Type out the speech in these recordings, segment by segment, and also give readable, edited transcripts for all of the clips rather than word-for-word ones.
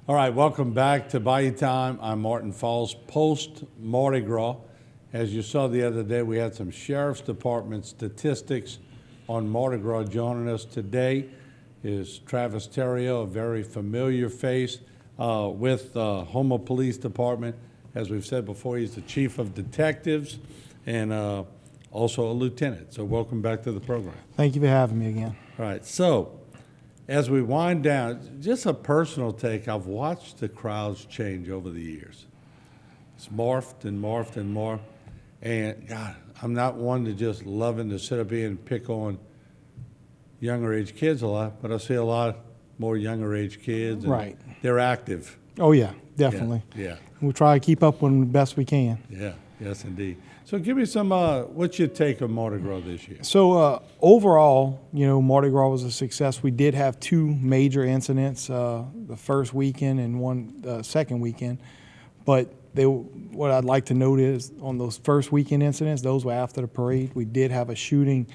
All right, welcome back to Bayou Time. I'm Martin Falls, post Mardi Gras. As you saw the other day, we had some Sheriff's Department statistics on Mardi Gras. Joining us today is Travis Theriot, a very familiar face with Houma Police Department. As we've said before, he's the Chief of Detectives and also a lieutenant. So welcome back to the program. Thank you for having me again. All right, so as we wind down, just a personal take, I've watched the crowds change over the years. It's morphed and morphed and morphed. And God, I'm not one to just loving to sit up here and pick on younger age kids a lot, but I see a lot more younger age kids. And right. They're active. Oh, yeah, definitely. Yeah. We'll try to keep up with them the best we can. Yeah, yes, indeed. So give me some, what's your take on Mardi Gras this year? So overall, Mardi Gras was a success. We did have two major incidents, the first weekend and one second weekend. But what I'd like to note is on those first weekend incidents, those were after the parade. We did have a shooting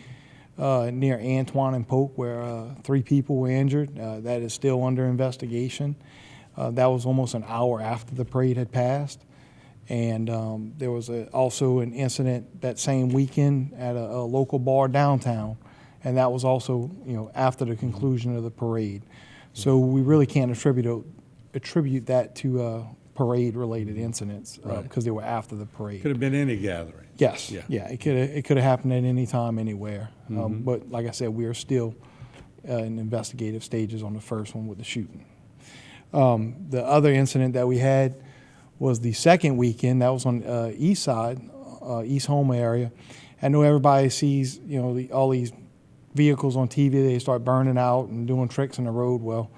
near Antoine and Polk where 3 people were injured. That is still under investigation. That was almost an hour after the parade had passed. And there was also an incident that same weekend at a local bar downtown, and that was also after the conclusion of the parade. So we really can't attribute that to parade-related incidents because they were after the parade. Could have been any gathering. Yes, yeah, it could have happened at any time, anywhere. But like I said, we are still in investigative stages on the first one with the shooting. The other incident that we had was the second weekend. That was on east side, East Houma area. I know everybody sees, all these vehicles on TV, they start burning out and doing tricks in the road. Well,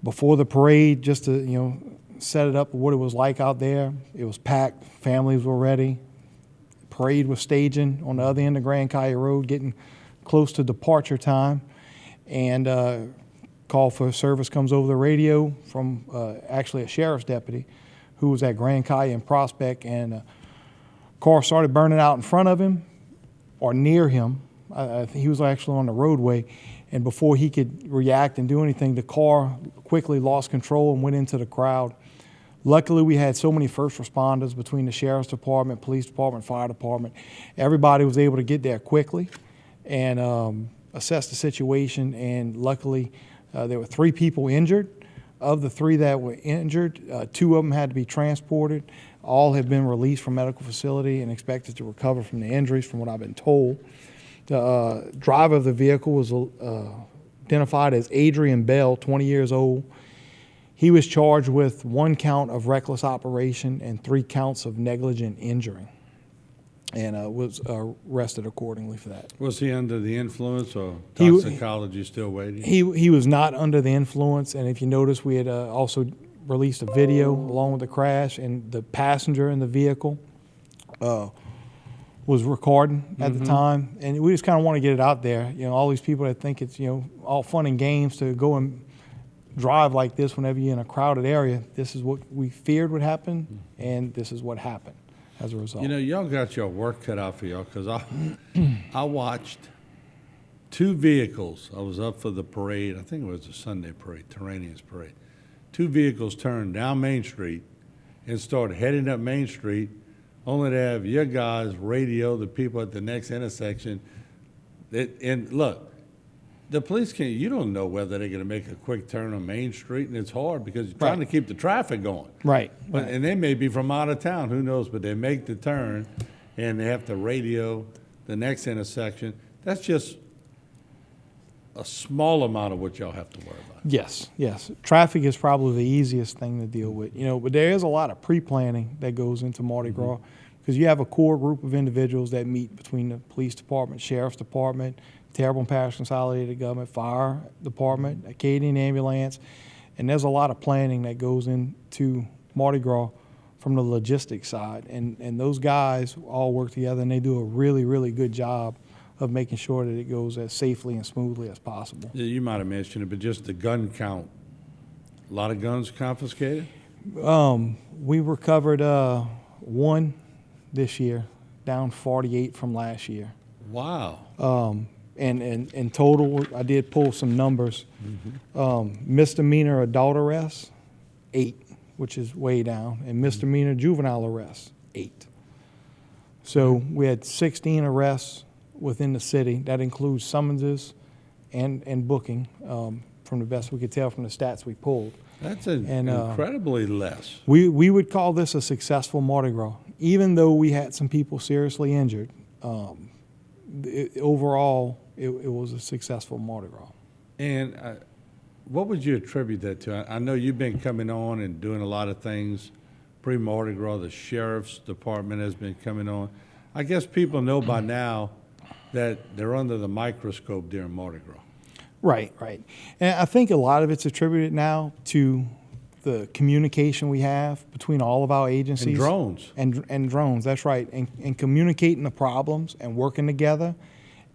before the parade, just to, set it up what it was like out there, it was packed, families were ready. Parade was staging on the other end of Grand Caille Road, getting close to departure time. And call for service comes over the radio from actually a sheriff's deputy who was at Grand Caille and Prospect, and a car started burning out in front of him or near him. I think he was actually on the roadway, and before he could react and do anything, the car quickly lost control and went into the crowd. Luckily, we had so many first responders between the Sheriff's Department, Police Department, Fire Department. Everybody was able to get there quickly and assess the situation, and luckily there were 3 people injured. Of the 3 that were injured, 2 of them had to be transported. All have been released from medical facility and expected to recover from the injuries, from what I've been told. The driver of the vehicle was identified as Adrian Bell, 20 years old. He was charged with 1 count of reckless operation and 3 counts of negligent injuring, and was arrested accordingly for that. Was he under the influence or toxicology still waiting? He was not under the influence, and if you notice, we had also released a video along with the crash, and the passenger in the vehicle was recording at the time, and we just kind of want to get it out there. All these people that think it's all fun and games to go and drive like this whenever you're in a crowded area. This is what we feared would happen, and this is what happened as a result. Y'all got your work cut out for y'all, because I watched 2 vehicles. I was up for the parade. I think it was the Sunday parade, Terranians parade. 2 vehicles turned down Main Street and started heading up Main Street, only to have your guys radio the people at the next intersection. And look, the police you don't know whether they're going to make a quick turn on Main Street, and it's hard because you're trying to keep the traffic going. Right. And they may be from out of town, who knows, but they make the turn and they have to radio the next intersection. That's just a small amount of what y'all have to worry about. Yes. Traffic is probably the easiest thing to deal with, but there is a lot of pre-planning that goes into Mardi Gras, because you have a core group of individuals that meet between the police department, sheriff's department, Terrebonne Parish Consolidated Government, Fire Department, Acadian Ambulance, and there's a lot of planning that goes into Mardi Gras from the logistics side, and those guys all work together, and they do a really, really good job of making sure that it goes as safely and smoothly as possible. Yeah, you might have mentioned it, but just the gun count, a lot of guns confiscated? We recovered 1 this year, down 48 from last year. Wow. And in total, I did pull some numbers. Misdemeanor adult arrests, 8, which is way down, and misdemeanor juvenile arrests, 8. So we had 16 arrests within the city. That includes summonses and booking, from the best we could tell from the stats we pulled. That's And, incredibly less. We would call this a successful Mardi Gras, even though we had some people seriously injured. Overall, it was a successful Mardi Gras. And what would you attribute that to? I know you've been coming on and doing a lot of things pre-Mardi Gras. The sheriff's department has been coming on. I guess people know by now that they're under the microscope during Mardi Gras. Right, right. And I think a lot of it's attributed now to the communication we have between all of our agencies. And drones. And drones, that's right. And communicating the problems and working together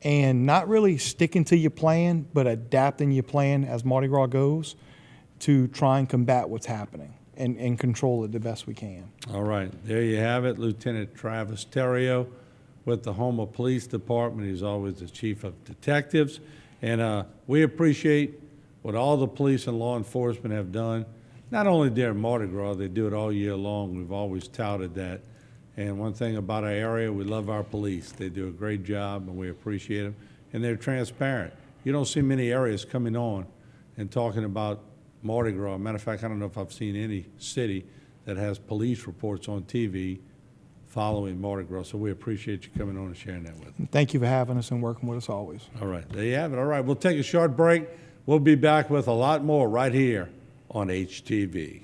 and not really sticking to your plan, but adapting your plan as Mardi Gras goes to try and combat what's happening and control it the best we can. All right, there you have it, Lieutenant Travis Theriot with the Houma Police Department. He's always the chief of detectives. And we appreciate what all the police and law enforcement have done, not only during Mardi Gras, they do it all year long. We've always touted that. And one thing about our area, we love our police. They do a great job, and we appreciate them. And they're transparent. You don't see many areas coming on and talking about Mardi Gras. Matter of fact, I don't know if I've seen any city that has police reports on TV following Mardi Gras. So we appreciate you coming on and sharing that with us. Thank you for having us and working with us always. All right, there you have it. All right, we'll take a short break. We'll be back with a lot more right here on HTV.